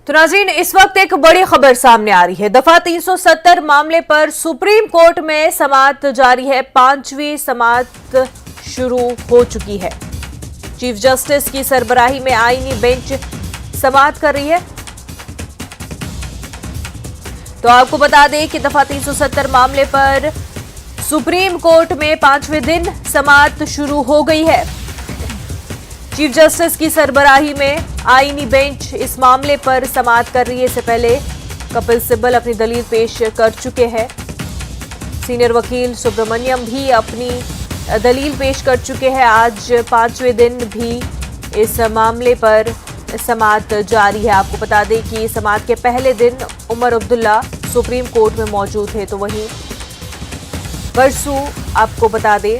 तो नाज़रीन, इस वक्त एक बड़ी खबर सामने आ रही है। दफा 370 मामले पर सुप्रीम कोर्ट में समाअत जारी है। 5वीं समाअत शुरू हो चुकी है। चीफ जस्टिस की सरबराही में आईनी बेंच समाअत कर रही है। तो आपको बता दें कि दफा 370 मामले पर सुप्रीम कोर्ट में 5वें दिन समाअत शुरू हो गई है। चीफ जस्टिस की सरबराही में आईनी बेंच इस मामले पर समाअत कर रही है। इससे पहले कपिल सिब्बल अपनी दलील पेश कर चुके हैं। सीनियर वकील सुब्रमण्यम भी अपनी दलील पेश कर चुके हैं। आज 5वें दिन भी इस मामले पर समाअत जारी है। आपको बता दें कि समाअत के पहले दिन उमर अब्दुल्ला सुप्रीम कोर्ट में मौजूद थे, तो वहीं परसों आपको बता दें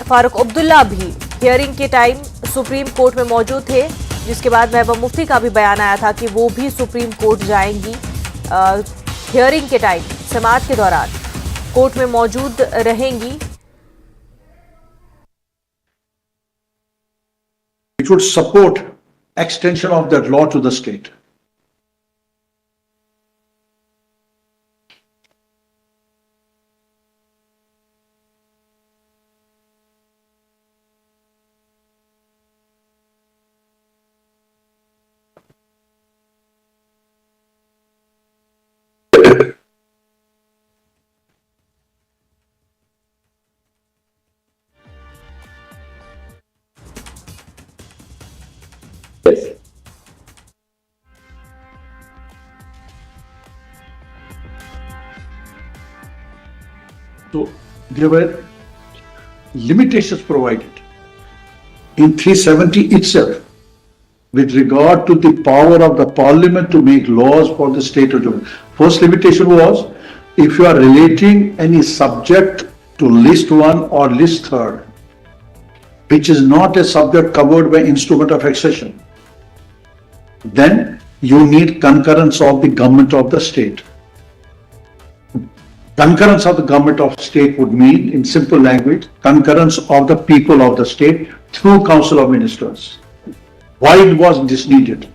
फारूक अब्दुल्ला भी हियरिंग के टाइम सुप्रीम कोर्ट में मौजूद थे, जिसके बाद महबूबा मुफ्ती का भी बयान आया था कि वो भी सुप्रीम कोर्ट जाएंगी। हियरिंग के टाइम समाअत के दौरान कोर्ट में मौजूद रहेंगी। It would support extension of that law to the state. So there were limitations provided in 370 itself with regard to the power of the parliament to make laws for the state of Jammu. First limitation was if you are relating any subject to list 1 or list 3rd, which is not a subject covered by instrument of accession, then you need concurrence of the government of the state. Concurrence of the government of state would mean, in simple language, concurrence of the people of the state through Council of Ministers. Why was this needed?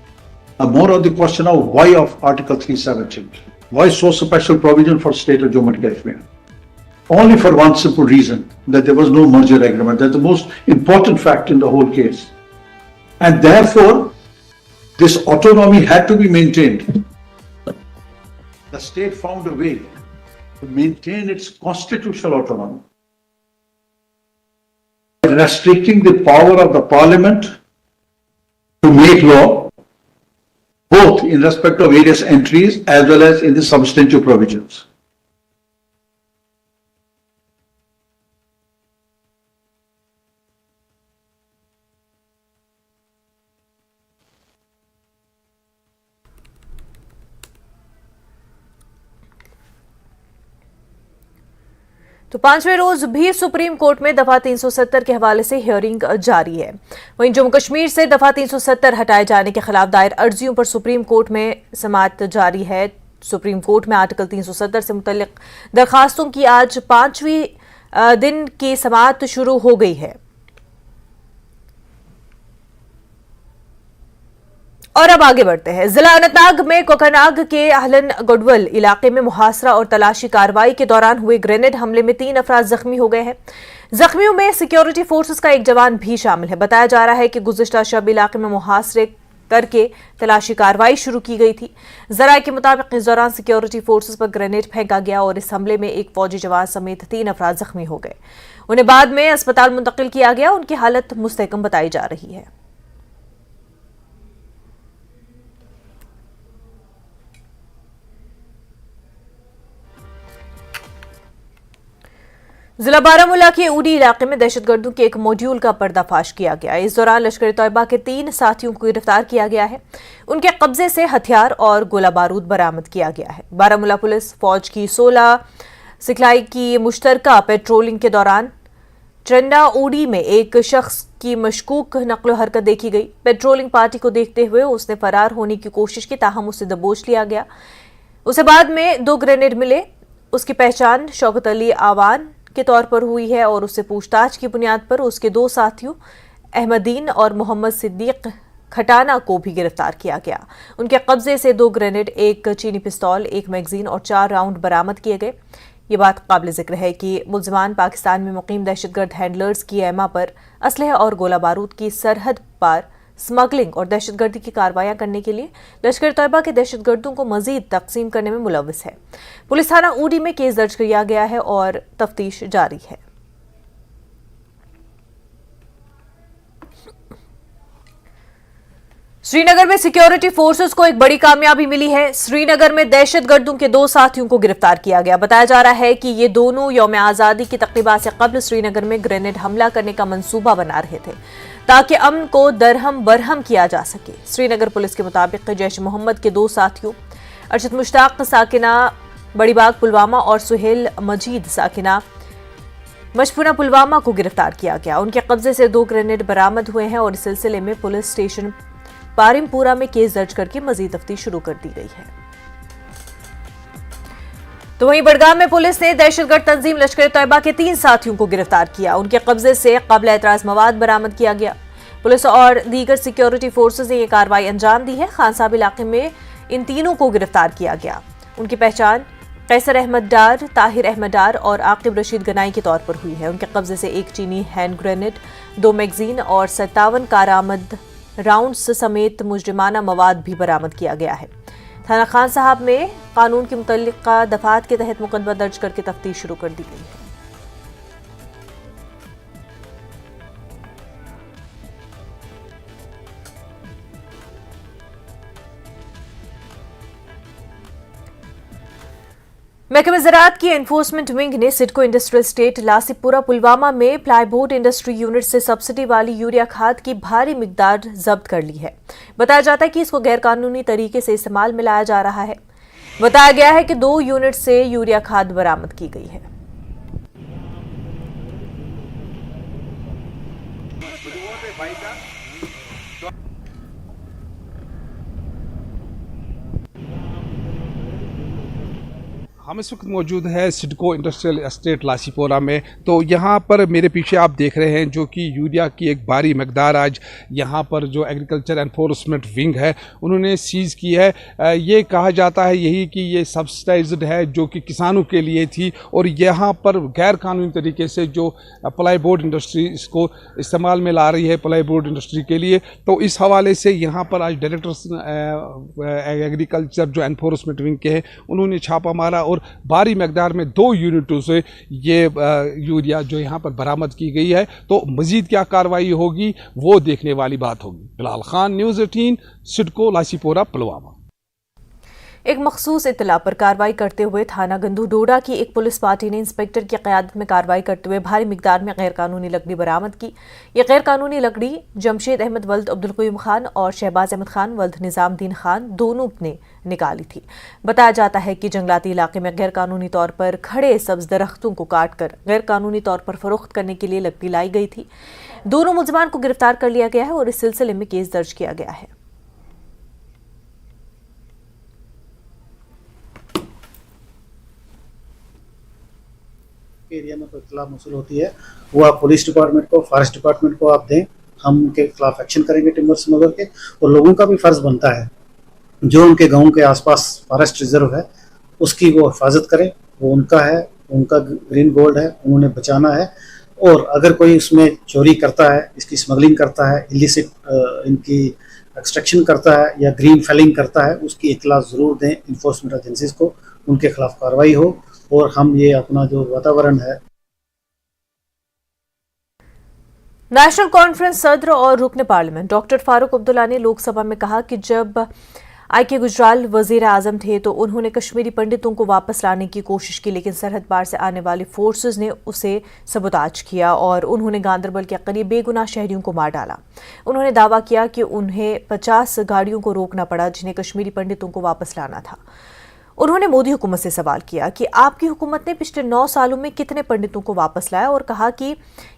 More on the question of why of Article 370. Why so special provision for state of Jammu and Kashmir? Only for one simple reason, that there was no merger agreement. That's the most important fact in the whole case. And therefore, this autonomy had to be maintained. The state found a way to maintain its constitutional autonomy, restricting the power of the parliament to make law, both in respect of various entries as well as in the substantive provisions. तो 5वें रोज भी supreme court में दफा 370 के हवाले से hearing जारी है। वहीं जम्मू कश्मीर से दफा 370 हटाए जाने के खिलाफ दायर अर्जियों पर सुप्रीम कोर्ट में समाअत जारी है। सुप्रीम कोर्ट में आर्टिकल 370 से मुतल्लिक दरखास्तों की आज 5वीं दिन की समाअत शुरू हो गई है। और अब आगे बढ़ते हैं। जिला अनंतनाग में कोकरनाग के अहलन गुडवल इलाके में मुहासरा और तलाशी कार्रवाई के दौरान हुए ग्रेनेड हमले में 3 अफराद जख्मी हो गए हैं। जख्मियों में सिक्योरिटी फोर्सेस का एक जवान भी शामिल है। बताया जा रहा है कि गुज़िश्ता शब इलाके में मुहासरे करके तलाशी कार्रवाई शुरू की गई थी। जराये के मुताबिक इस दौरान सिक्योरिटी फोर्सेस पर ग्रेनेड फेंका गया और इस हमले में एक फौजी जवान समेत 3 अफराद जख्मी हो गए। उन्हें बाद में अस्पताल मुंतकिल किया गया। उनकी हालत मुस्तहकम बताई जा रही है। जिला बारामूला के उड़ी इलाके में दहशतगर्दों के एक मॉड्यूल का पर्दाफाश किया गया। इस दौरान लश्कर तैयबा के 3 साथियों को गिरफ्तार किया गया है। उनके कब्जे से हथियार और गोला बारूद बरामद किया गया है। बारामूला पुलिस फौज की 16 सिखलाई की मुश्तरका पेट्रोलिंग के दौरान ट्रेंडा उड़ी में एक शख्स की मशकूक नकलो हरकत देखी गई। पेट्रोलिंग पार्टी को देखते हुए उसने फरार होने की कोशिश की, ताहम उसे दबोच लिया गया। उसे बाद में 2 ग्रेनेड मिले। उसकी पहचान शौकत अली आवान के तौर पर हुई है और उससे पूछताछ की बुनियाद पर उसके 2 साथियों अहमदीन और मोहम्मद सिद्दीक खटाना को भी गिरफ्तार किया गया। उनके कब्जे से 2 ग्रेनेड, 1 चीनी पिस्तौल, 1 मैगजीन और 4 राउंड बरामद किए गए। ये बात काबिल जिक्र है कि मुलजमान पाकिस्तान में मुकीम दहशतगर्द हैंडलर्स की एमा पर असलहे और गोला बारूद की सरहद पार स्मगलिंग और दहशतगर्दी की कार्रवाइयां करने के लिए लश्कर तैयबा के दहशतगर्दों को मजीद तकसीम करने में मुलव्वस है। पुलिस थाना ऊडी में केस दर्ज किया गया है और तफ्तीश जारी है। श्रीनगर में सिक्योरिटी फोर्सेस को एक बड़ी कामयाबी मिली है। श्रीनगर में दहशतगर्दों के 2 साथियों को गिरफ्तार किया गया। बताया जा रहा है कि ये दोनों यौम आजादी की तकरीबात से कबल श्रीनगर में ग्रेनेड हमला करने का मंसूबा बना रहे थे ताकि अमन को दरहम बरहम किया जा सके। श्रीनगर पुलिस के मुताबिक जैश मोहम्मद के 2 साथियों अरशद मुश्ताक साकिना बड़ीबाग पुलवामा और सुहेल मजीद साकिना मशफूना पुलवामा को गिरफ्तार किया गया। उनके कब्जे से 2 ग्रेनेड बरामद हुए हैं और इस सिलसिले में पुलिस स्टेशन पारिमपुरा में केस दर्ज करके मजीद तफ्तीश शुरू कर दी गई है। तो वहीं बड़गाम में पुलिस ने दहशतगर्द तंजीम लश्कर तैयबा के 3 साथियों को गिरफ्तार किया। उनके कब्जे से काबिल एतराज मवाद बरामद किया गया। पुलिस और दीगर सिक्योरिटी फोर्सेज ने यह कार्रवाई अंजाम दी है। खान साहब इलाके में इन तीनों को गिरफ्तार किया गया। उनकी पहचान कैसर अहमद डार, ताहिर अहमद डार और आकिब रशीद गनाई के तौर पर हुई है। उनके कब्जे से 1 चीनी हैंड ग्रेनेड, 2 मैगजीन और 57 कारआमद राउंड्स समेत मुजरिमाना मवाद भी बरामद किया गया है। थाना खान साहब में कानून के मुतल्लिका दफात के तहत मुकदमा दर्ज करके तफ्तीश शुरू कर दी गई है। महकमे ज़राअत की एनफोर्समेंट विंग ने सिडको इंडस्ट्रियल स्टेट लासीपुरा पुलवामा में प्लाईबोर्ड इंडस्ट्री यूनिट से सब्सिडी वाली यूरिया खाद की भारी मिकदार जब्त कर ली है। बताया जाता है कि इसको गैरकानूनी तरीके से इस्तेमाल में लाया जा रहा है। बताया गया है कि 2 यूनिट से यूरिया खाद बरामद की गई है। हम इस वक्त मौजूद है सिडको इंडस्ट्रियल एस्टेट लासीपोरा में। तो यहाँ पर मेरे पीछे आप देख रहे हैं जो कि यूरिया की एक भारी मकदार आज यहाँ पर जो एग्रीकल्चर एनफोर्समेंट विंग है उन्होंने सीज़ की है। ये कहा जाता है यही कि ये सब्सिडाइज्ड है जो कि किसानों के लिए थी और यहाँ पर गैर कानूनी तरीके से जो प्लाईबोर्ड इंडस्ट्री इसको इस्तेमाल में ला रही है प्लाईबोर्ड इंडस्ट्री के लिए। तो इस हवाले से यहाँ पर आज डायरेक्टर्स एग्रीकल्चर जो एनफोर्समेंट विंग के हैं उन्होंने छापा मारा और भारी मकदार में 2 यूनिटों से ये यूरिया जो यहाँ पर बरामद की गई है। तो मजीद क्या कार्रवाई होगी वो देखने वाली बात होगी। बिलाल खान, न्यूज़ 18, सिडको लासीपोरा पुलवामा। एक मखसूस इत्तला पर कार्रवाई करते हुए थाना गंदू डोडा की एक पुलिस पार्टी ने इंस्पेक्टर की क़यादत में कार्रवाई करते हुए भारी मिकदार में गैरकानूनी लकड़ी बरामद की। यह गैरकानूनी लकड़ी जमशेद अहमद वल्द अब्दुल क़य्यूम खान और शहबाज अहमद खान वल्द निज़ामुद्दीन खान दोनों ने निकाली थी। बताया जाता है कि जंगलाती इलाके में गैरकानूनी तौर पर खड़े सब्ज दरख्तों को काटकर गैरकानूनी तौर पर फरोख्त करने के लिए लकड़ी लाई गई थी। दोनों मुलजमान को गिरफ्तार कर लिया गया है और इस सिलसिले में केस दर्ज किया गया है। एरिया में कोई इत्तला मौसूल होती है वो आप पुलिस डिपार्टमेंट को, फॉरेस्ट डिपार्टमेंट को आप दें। हम उनके खिलाफ एक्शन करेंगे टिम्बर स्मगलर के। और लोगों का भी फर्ज बनता है जो उनके गांव के आसपास फॉरेस्ट रिजर्व है उसकी वो हिफाजत करें। वो उनका है, उनका ग्रीन गोल्ड है, उन्होंने बचाना है। और अगर कोई उसमें चोरी करता है, इसकी स्मगलिंग करता है, इलिसिट इनकी एक्सट्रैक्शन करता है या ग्रीन फेलिंग करता है, उसकी इत्तला ज़रूर दें इन्फोर्समेंट एजेंसीज को, उनके खिलाफ कार्रवाई हो और हम ये अपना जो वातावरण है। नेशनल कॉन्फ्रेंस सदर और रुकन पार्लियामेंट डॉक्टर फारूक अब्दुल्ला ने लोकसभा में कहा कि जब आई.के. गुजराल वजीर आजम थे तो उन्होंने कश्मीरी पंडितों को वापस लाने की कोशिश की, लेकिन सरहद पार से आने वाली फोर्सेस ने उसे सबोताज किया और उन्होंने गांदरबल के करीब बेगुनाह शहरियों को मार डाला। उन्होंने दावा किया कि उन्हें 50 गाड़ियों को रोकना पड़ा जिन्हें कश्मीरी पंडितों को वापस लाना था। उन्होंने मोदी हुकूमत से सवाल किया कि आपकी हुकूमत ने पिछले 9 सालों में कितने पंडितों को वापस लाया और कहा कि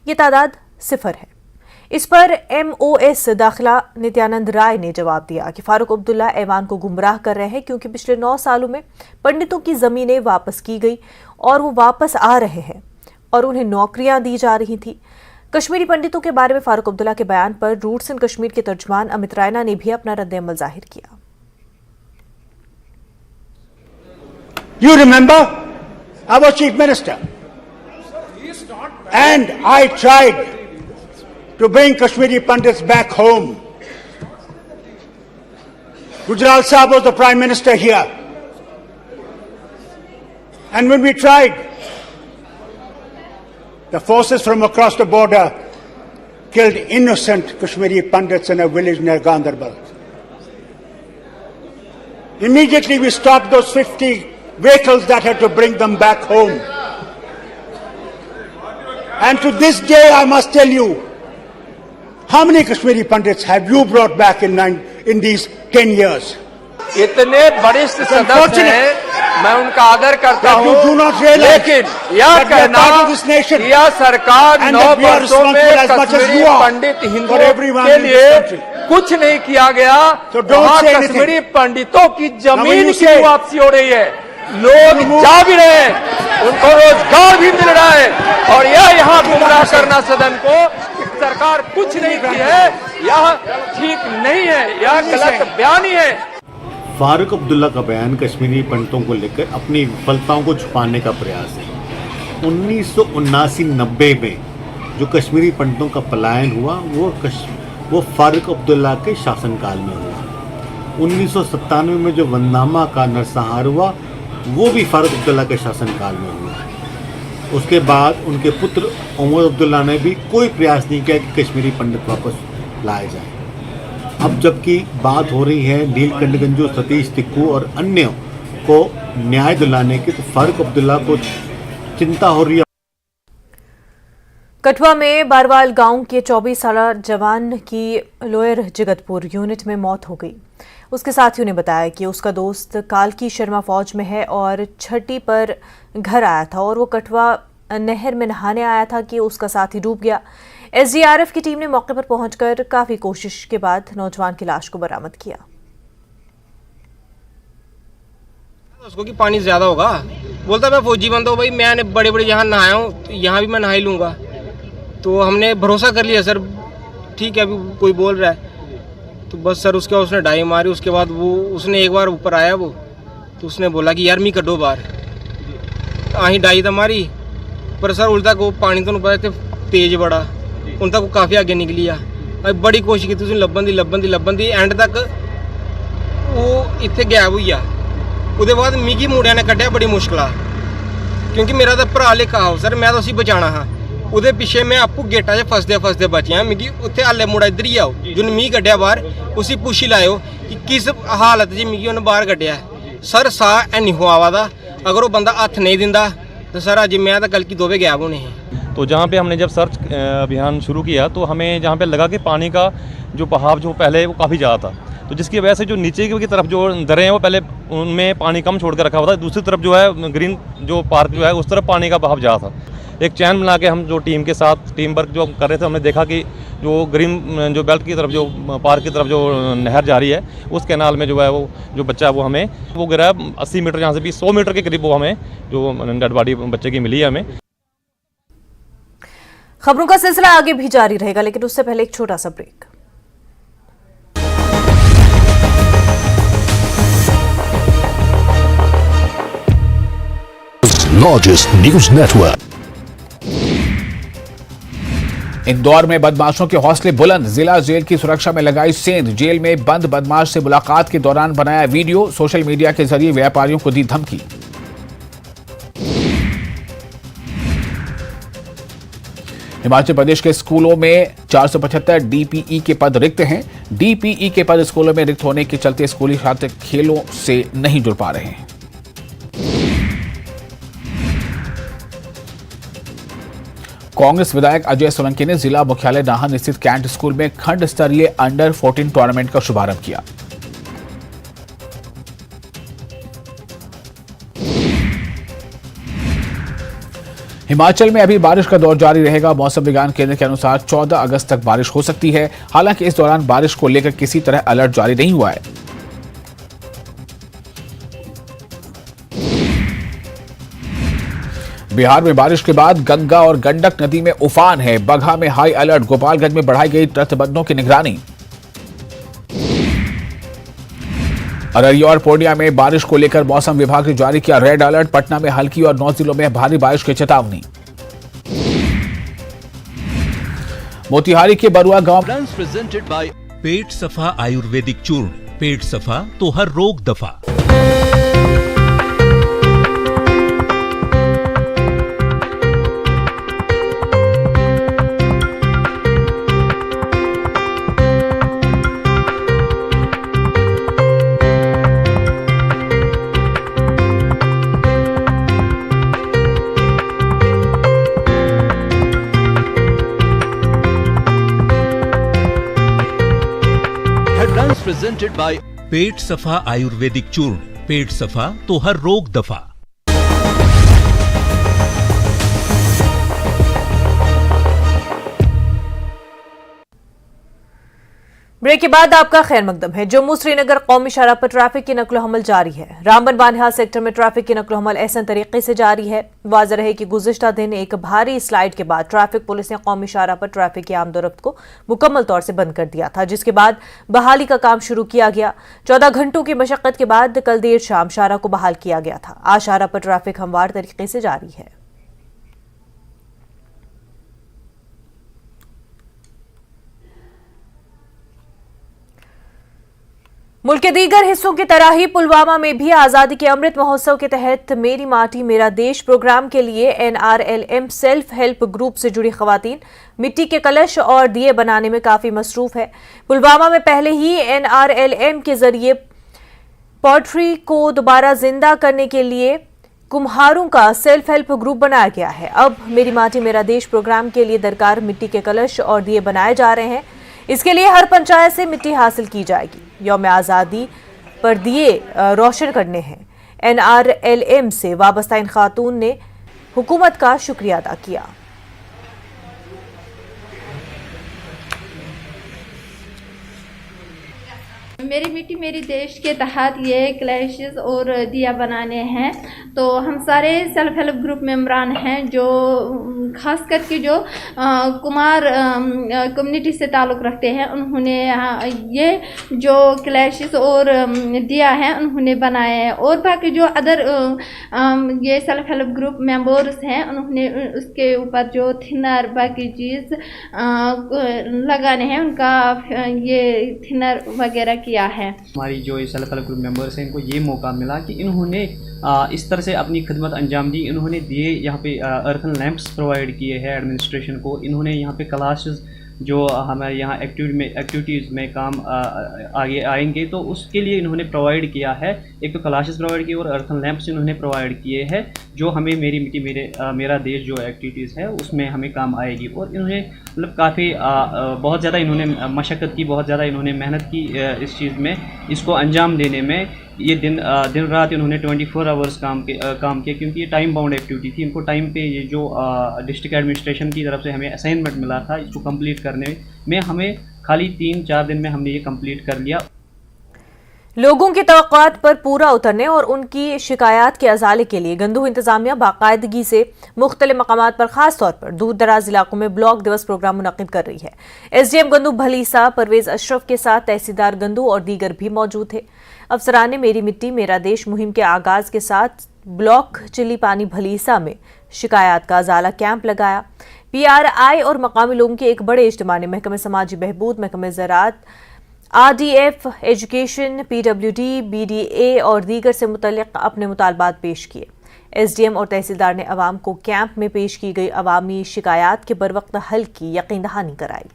ये तादाद 0 है। इस पर MOS दाखिला नित्यानंद राय ने जवाब दिया कि फारूक अब्दुल्ला ऐवान को गुमराह कर रहे हैं क्योंकि पिछले 9 सालों में पंडितों की जमीनें वापस की गई और वो वापस आ रहे हैं और उन्हें नौकरियां दी जा रही थी। कश्मीरी पंडितों के बारे में फारूक अब्दुल्ला के बयान पर रूट्स इन कश्मीर के तर्जुमान अमित रायना ने भी अपना रद्द-ए-अमल जाहिर किया। You remember, I was chief minister, and I tried to bring Kashmiri Pandits back home. Gujral Sahib was the prime minister here, and when we tried, the forces from across the border killed innocent Kashmiri Pandits in a village near Gandarbal. Immediately we stopped those 50 vehicles that had to bring them back home. And to this day, I must tell you, how many Kashmiri Pandits have you brought back in these 10 years? इतने वरिष्ठ सदस्य हैं, मैं उनका आदर करता हूँ, लेकिन यह कहना कि यह सरकार 9 वर्षों में कश्मीरी पंडित हिंदुओं के लिए कुछ नहीं किया गया, वहाँ कश्मीरी पंडितों की जमीन की वापसी हो रही है, लोग जा भी रहे हैं, उनको रोजगार भी मिल रहा है, और यह यहाँ गुमराह करना सदन को कि सरकार कुछ नहीं की है, यह ठीक नहीं है, यह गलत बयानी है। फारूक अब्दुल्ला का बयान कश्मीरी पंडितों को लेकर अपनी विफलताओं को छुपाने का प्रयास है। 1979-90 में जो कश्मीरी पंडितों का पलायन हुआ वो फारूक अब्दुल्ला के शासनकाल में हुआ। 1997 में जो वंदनामा का नरसंहार हुआ वो भी फारूक अब्दुल्ला के शासनकाल में हुआ। उसके बाद उनके पुत्र उमर अब्दुल्ला ने भी कोई प्रयास नहीं किया कि कश्मीरी पंडित वापस लाए जाएं। अब जबकि बात हो रही है नीलकंठ गंजू, सतीश तिक्कू और अन्य को न्याय दिलाने की, तो फारूक अब्दुल्ला को चिंता हो रही है। कठुआ में बारवाल गांव के 24 साला जवान की लोअर जगतपुर यूनिट में मौत हो गई। उसके साथियों ने बताया कि उसका दोस्त कालकी शर्मा फौज में है और छठी पर घर आया था और वो कठुआ नहर में नहाने आया था कि उसका साथी डूब गया। एसडीआरएफ की टीम ने मौके पर पहुंचकर काफी कोशिश के बाद नौजवान की लाश को बरामद किया। उसको कि पानी ज्यादा होगा, बोलता मैं फौजी बंदा हूँ भाई, मैंने बड़े बड़े यहाँ नहाया हूँ, तो यहाँ भी मैं नहा ही लूंगा। तो हमने भरोसा कर लिया, सर ठीक है अभी कोई बोल रहा है, तो बस सर उसके बाद उसने डाई मारी। उसके बाद वो उसने एक बार ऊपर आया वो, तो उसने बोला कि यार मी कड्डो बाहर, आही डाई तो मारी, पर सर उल्टा को पानी तो पता थे तेज बड़ा, उन तक काफ़ी आगे निकली आ। बड़ी कोशिश की तुझे लब्बन दी एंड तक वो इतने गैब हुई आ। उसके बाद मिगी मुंडिया ने कढ़िया बड़ी मुश्किल, क्योंकि मेरा तो भरा लेखा हो सर, मैं तो उसी बचाना हाँ। उसके पिछे मैं आपू गेटा से फसदे बचे मिगी उत्थे हाले मुड़ा इधर ही आओ जिन्हें मी कढ़िया बाहर, उसी पुछी लाओ कि किस हालत च मिगी उन्हें बाहर कढ़िया। सर साह है नहीं हो आवा दा, अगर वो बंदा हथ नहीं दिंदा तो सर अज मैं तो कल की दोवे गैब होने हैं। तो जहाँ पे हमने जब सर्च अभियान शुरू किया तो हमें जहाँ पे लगा कि पानी का जो बहाव जो पहले वो काफ़ी ज़्यादा था, तो जिसकी वजह से जो नीचे की तरफ जो दरें हैं वो पहले उनमें पानी कम छोड़ कर रखा हुआ था, दूसरी तरफ जो है ग्रीन जो पार्क जो है उस तरफ पानी का बहाव ज़्यादा था। एक चैन बना के हम जो टीम के साथ टीम वर्क जो कर रहे थे, हमने देखा कि जो ग्रीन जो बेल्ट की तरफ जो पार्क की तरफ जो नहर जा रही है उस कैनाल में जो है वो जो बच्चा है वो हमें वो गिरा 80 मीटर, यहाँ से भी 100 मीटर के करीब वो हमें जो डेड बॉडी बच्चे की मिली है हमें। खबरों का सिलसिला आगे भी जारी रहेगा, लेकिन उससे पहले एक छोटा सा break. Largest news network. Indore में बदमाशों के हौसले बुलंद, जिला जेल की सुरक्षा में लगाई सेंध। जेल में बंद बदमाश से मुलाकात के दौरान बनाया वीडियो, सोशल मीडिया के जरिए व्यापारियों को दी धमकी। हिमाचल प्रदेश के स्कूलों में 475 डीपीई के पद रिक्त हैं। डीपीई के पद स्कूलों में रिक्त होने के चलते स्कूली छात्र खेलों से नहीं जुड़ पा रहे हैं। कांग्रेस विधायक अजय सोलंकी ने जिला मुख्यालय नाहन स्थित कैंट स्कूल में खंड स्तरीय अंडर 14 टूर्नामेंट का शुभारंभ किया। हिमाचल में अभी बारिश का दौर जारी रहेगा। मौसम विज्ञान केंद्र के अनुसार 14 अगस्त तक बारिश हो सकती है। हालांकि इस दौरान बारिश को लेकर किसी तरह अलर्ट जारी नहीं हुआ है। बिहार में बारिश के बाद गंगा और गंडक नदी में उफान है। बगहा में हाई अलर्ट, गोपालगंज में बढ़ाई गई तटबंधों की निगरानी। अररिया और पूर्णिया में बारिश को लेकर मौसम विभाग ने जारी किया रेड अलर्ट। पटना में हल्की और 9 जिलों में भारी बारिश की चेतावनी। मोतिहारी के बरुआ गांव प्रेजेंटेड बाय पेट सफा आयुर्वेदिक चूर्ण। पेट सफा तो हर रोग दफा। प्रेजेंटेड बाय पेट सफा आयुर्वेदिक चूर्ण। पेट सफा तो हर रोग दफा। ब्रेक के बाद आपका खैर मकदम है। जम्मू श्रीनगर कौमी शाहराह पर ट्रैफिक की नकलो हमल जारी है। रामबन बानिहाल सेक्टर में ट्रैफिक की नकलो हमल ऐसा तरीके से जारी है। वाज़ेह रहे कि गुज़िश्ता दिन एक भारी स्लाइड के बाद ट्रैफिक पुलिस ने कौमी शाहराह पर ट्रैफिक की आमदोरफ्त को मुकम्मल तौर से बंद कर दिया था, जिसके बाद बहाली का काम शुरू किया गया। 14 घंटों की मशक्कत के बाद कल देर शाम शाहराह को बहाल किया गया था। आज शाहराह पर ट्रैफिक हमवार तरीके से जारी है। मुल्क के दीगर हिस्सों की तरह ही पुलवामा में भी आजादी के अमृत महोत्सव के तहत मेरी माटी मेरा देश प्रोग्राम के लिए NRLM सेल्फ हेल्प ग्रुप से जुड़ी खवातीन मिट्टी के कलश और दिए बनाने में काफी मसरूफ है। पुलवामा में पहले ही NRLM के जरिए पॉटरी को दोबारा जिंदा करने के लिए कुम्हारों का सेल्फ हेल्प ग्रुप बनाया गया है। अब मेरी माटी मेरा देश प्रोग्राम के लिए दरकार मिट्टी के कलश और दिए बनाए जा रहे हैं। इसके लिए हर पंचायत से मिट्टी हासिल की जाएगी। यौम आज़ादी पर दिए रोशन करने हैं। NRLM से वाबस्ता इन खातून ने हुकूमत का शुक्रिया अदा किया। मेरी मिट्टी मेरी देश के तहत ये क्लैशेस और दिया बनाने हैं। तो हम सारे सेल्फ हेल्प ग्रुप मेंबरान हैं जो खास करके जो कुमार कम्युनिटी से ताल्लुक़ रखते हैं, उन्होंने ये जो क्लैशेस और दिया है उन्होंने बनाए हैं। और बाकी जो अदर ये सेल्फ हेल्प ग्रुप मेंबर्स हैं उन्होंने उसके ऊपर जो थिनर बाकी चीज़ लगाने हैं, उनका ये थिनर वगैरह किया है। हमारी जो सेल्फ हेल्प ग्रुप मेंबर्स हैं इनको ये मौका मिला कि इन्होंने इस तरह से अपनी खिदमत अंजाम दी। इन्होंने दिए यहाँ पे अर्थन लैंप्स प्रोवाइड किए हैं एडमिनिस्ट्रेशन को। इन्होंने यहाँ पे क्लासेस जो हमारे यहाँ एक्टिविटीज़ में काम आगे आएंगे तो उसके लिए इन्होंने प्रोवाइड किया है। एक तो क्लासेस प्रोवाइड किए और अर्थन लैंप्स इन्होंने प्रोवाइड किए हैं जो हमें मेरी मिट्टी मेरा देश जो एक्टिविटीज़ है उसमें हमें काम आएगी। और इन्होंने मतलब काफ़ी बहुत ज़्यादा इन्होंने मशक्क़त की, बहुत ज़्यादा इन्होंने मेहनत की इस चीज़ में, इसको अंजाम देने में। ये दिन रात इन्होंने 24 आवर्स काम किया क्योंकि ये टाइम बाउंड एक्टिविटी थी। इनको टाइम पे ये जो डिस्ट्रिक्ट एडमिनिस्ट्रेशन की तरफ से हमें असाइनमेंट मिला था इसको कंप्लीट करने में हमें खाली 3-4 दिन में हमने ये कंप्लीट कर लिया। लोगों की तवक्कुआत पर पूरा उतरने और उनकी शिकायत के अजाले के लिए गंदू इंतजामिया बाकायदगी से मुख्तलिफ मकामात पर खास तौर पर दूर दराज इलाकों में ब्लॉक दिवस प्रोग्राम मुनक्किद कर रही है। SDM गंदू भलीसा परवेज अशरफ के साथ तहसीलदार गंदू और दीगर भी मौजूद थे। अफसरान ने मेरी मिट्टी मेरा देश मुहिम के आगाज के साथ ब्लॉक चिली पानी भलीसा में शिकायत का अजाला कैंप लगाया। PRI और मकामी लोगों के एक बड़े इज्तिमा ने महकमे समाजी बहबूद, महकमे ज़राअत, RDF, एजुकेशन, PWD, BDA और दीगर से मुतल्लिक़ अपने मुतालबात पेश किए। SDM और तहसीलदार ने अवाम को कैंप में पेश की गई अवामी शिकायत के बरवक्त हल की यकीन दहानी कराई।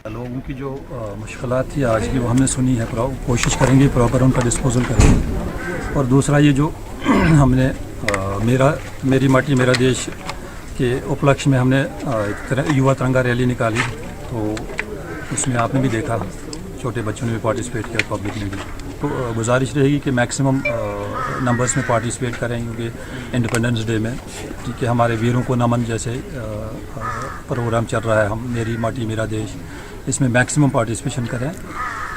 लोगों की जो मुश्किलात थी आज की वो हमने सुनी है, कोशिश करेंगे प्रॉपर उनका डिस्पोजल करेंगे। और दूसरा ये जो हमने मेरी माटी मेरा देश के उपलक्ष्य में हमने युवा तिरंगा रैली निकाली, तो उसमें आपने भी देखा छोटे बच्चों ने भी पार्टिसिपेट किया, पब्लिक ने भी। तो गुजारिश रहेगी कि मैक्सिमम नंबर्स में पार्टिसिपेट करें क्योंकि इंडिपेंडेंस डे में ठीक है हमारे वीरों को नमन जैसे प्रोग्राम चल रहा है, हम मेरी माटी मेरा देश, इसमें मैक्सिमम पार्टिसिपेशन करें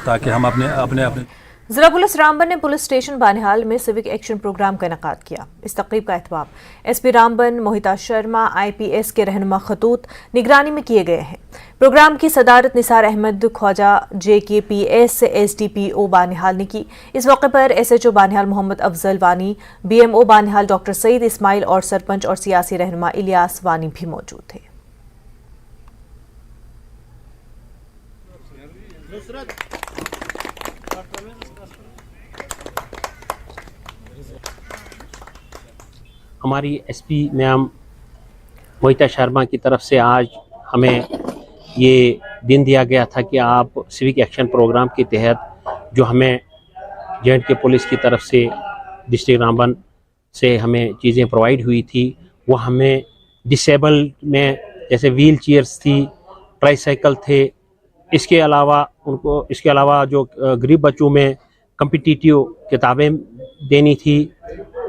ताकि हम अपने जिला पुलिस रामबन ने पुलिस स्टेशन बानिहाल में सिविक एक्शन प्रोग्राम का इनेकाद किया। इस तकरीब का एहतमाम एसपी रामबन मोहिता शर्मा IPS के रहनुमा खतूत निगरानी में किए गए हैं। प्रोग्राम की सदारत निसार अहमद ख्वाजा JKPS SDPO बानिहाल ने की। इस मौके पर SHO बानिहाल मोहम्मद अफजल वानी, BMO बानिहाल डॉक्टर सईद इस्माइल और सरपंच और सियासी रहनुमा इलियास वानी भी मौजूद थे। हमारी SP मैम मोहिता शर्मा की तरफ से आज हमें ये दिन दिया गया था कि आप सिविक एक्शन प्रोग्राम के तहत जो हमें J&K पुलिस की तरफ से डिस्ट्रिक्ट रामबन से हमें चीज़ें प्रोवाइड हुई थी, वो हमें डिसेबल में जैसे व्हील चेयर्स थी, ट्राईसाइकिल थे, इसके अलावा जो गरीब बच्चों में कम्पिटिटिव किताबें देनी थी,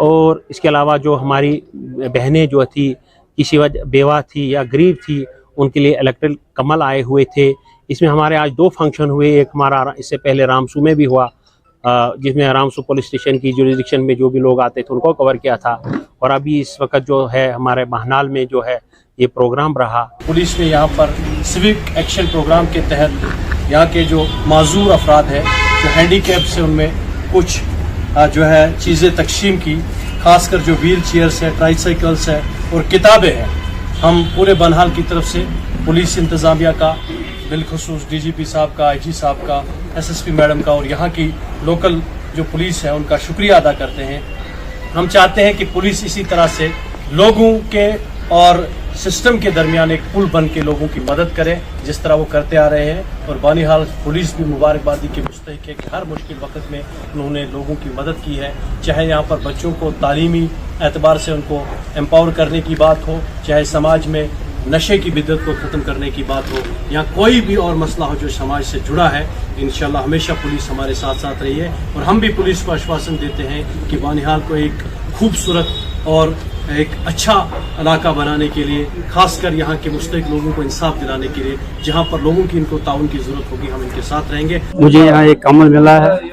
और इसके अलावा जो हमारी बहनें जो थी किसी वजह बेवा थी या गरीब थी, उनके लिए इलेक्ट्रिक कमल आए हुए थे। इसमें हमारे आज 2 फंक्शन हुए। एक हमारा इससे पहले रामसू में भी हुआ, जिसमें रामसू पुलिस स्टेशन की जुरिडिक्शन में जो भी लोग आते थे उनको कवर किया था, और अभी इस वक्त जो है हमारे महनाल में जो है ये प्रोग्राम रहा। पुलिस ने यहाँ पर सिविक एक्शन प्रोग्राम के तहत यहाँ के जो माजूर अफराद हैं, जो हैंडीकैप से, उनमें कुछ जो है चीज़ें तकसीम की, खासकर जो व्हील चेयर्स है, ट्राईसाइकिल्स है और किताबें हैं। हम पूरे बनहाल की तरफ से पुलिस इंतज़ामिया का, बिलखुसूस DGP साहब का, IG साहब का, SSP मैडम का और यहाँ की लोकल जो पुलिस है उनका शुक्रिया अदा करते हैं। हम चाहते हैं कि पुलिस इसी तरह से लोगों के और सिस्टम के दरमियान एक पुल बन के लोगों की मदद करे, जिस तरह वो करते आ रहे हैं। और बानिहाल पुलिस भी मुबारकबादी के मुस्तहिक है कि हर मुश्किल वक्त में उन्होंने लोगों की मदद की है, चाहे यहाँ पर बच्चों को तालीमी एतबार से उनको एम्पावर करने की बात हो, चाहे समाज में नशे की बिद्दत को ख़त्म करने की बात हो, या कोई भी और मसला हो जो समाज से जुड़ा है। इंशाल्लाह हमेशा पुलिस हमारे साथ साथ रही है, और हम भी पुलिस को आश्वासन देते हैं कि बानिहाल को एक खूबसूरत और एक अच्छा इलाका बनाने के लिए, खासकर यहाँ के मुस्तहिक लोगों को इंसाफ दिलाने के लिए, जहाँ पर लोगों की इनको ताउन की ज़रूरत होगी, हम इनके साथ रहेंगे। मुझे यहाँ एक कमल मिला है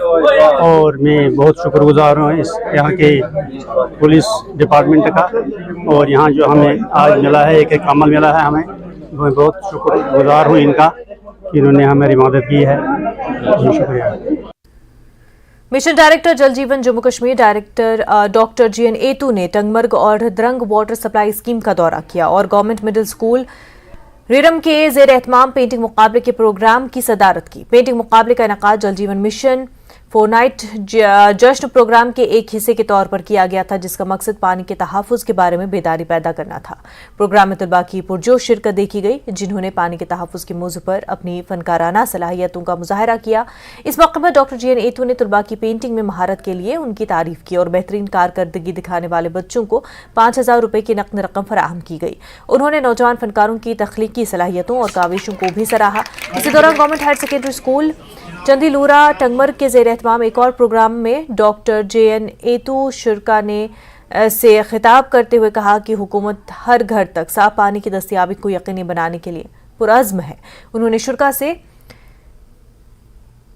और मैं बहुत शुक्रगुजार हूँ इस यहाँ के पुलिस डिपार्टमेंट का, और यहाँ जो हमें आज मिला है एक कमल मिला है हमें, मैं बहुत शुक्रगुजार हूँ इनका कि इन्होंने हमारी मदद की है। शुक्रिया। मिशन डायरेक्टर जल जीवन Jammu Kashmir director doctor GN एतू ने टंगमर्ग और द्रंग वाटर सप्लाई स्कीम का दौरा किया और गवर्नमेंट मिडिल स्कूल रिरम के ज़ेर एहतमाम पेंटिंग मुकाबले के प्रोग्राम की सदारत की। पेंटिंग मुकाबले का इनेकाद जल जीवन मिशन 4 नाइट जश्न प्रोग्राम के एक हिस्से के तौर पर किया गया था, जिसका मकसद पानी के तहफ़्फ़ुज़ के बारे में बेदारी पैदा करना था। प्रोग्राम में तलबा की पुरजोश शिरकत देखी गई, जिन्होंने पानी के तहफ़्फ़ुज़ के मौजू पर अपनी फनकाराना सलाहियतों का मुजाहरा किया। इस मौके पर डॉक्टर GN एतू ने तलबा की पेंटिंग में महारत के लिए उनकी तारीफ की और बेहतरीन कारकर्दगी दिखाने वाले बच्चों को 5000 रुपये की नकद रकम फराहम की गई। उन्होंने नौजवान फनकारों की तख्लीकी सलाहियतों और काविशों को भी सराहा। इसी दौरान government higher secondary school Chandilora Tangmarg के ज़ेर एहतमाम एक और प्रोग्राम में डॉक्टर JN एतू शुरा ने से खिताब करते हुए कहा कि हुकूमत हर घर तक साफ पानी की दस्तयाबी को यकीनी बनाने के लिए पुरअज़्म है। उन्होंने शुरा से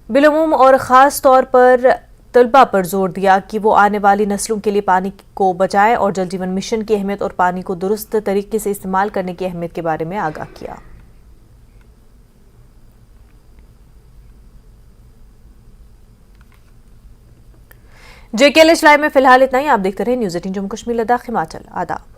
बिलुमूम और ख़ास तौर पर तलबा पर जोर दिया कि वो आने वाली नस्लों के लिए पानी को बचाएं और जल जीवन मिशन की अहमियत और पानी को दुरुस्त तरीके से इस्तेमाल करने की अहमियत के बारे में आगाह किया। JKLH लाइव में फिलहाल इतना ही। आप देखते रहे न्यूज़ 18 जम्मू कश्मीर लद्दाख हिमाचल। आदाब।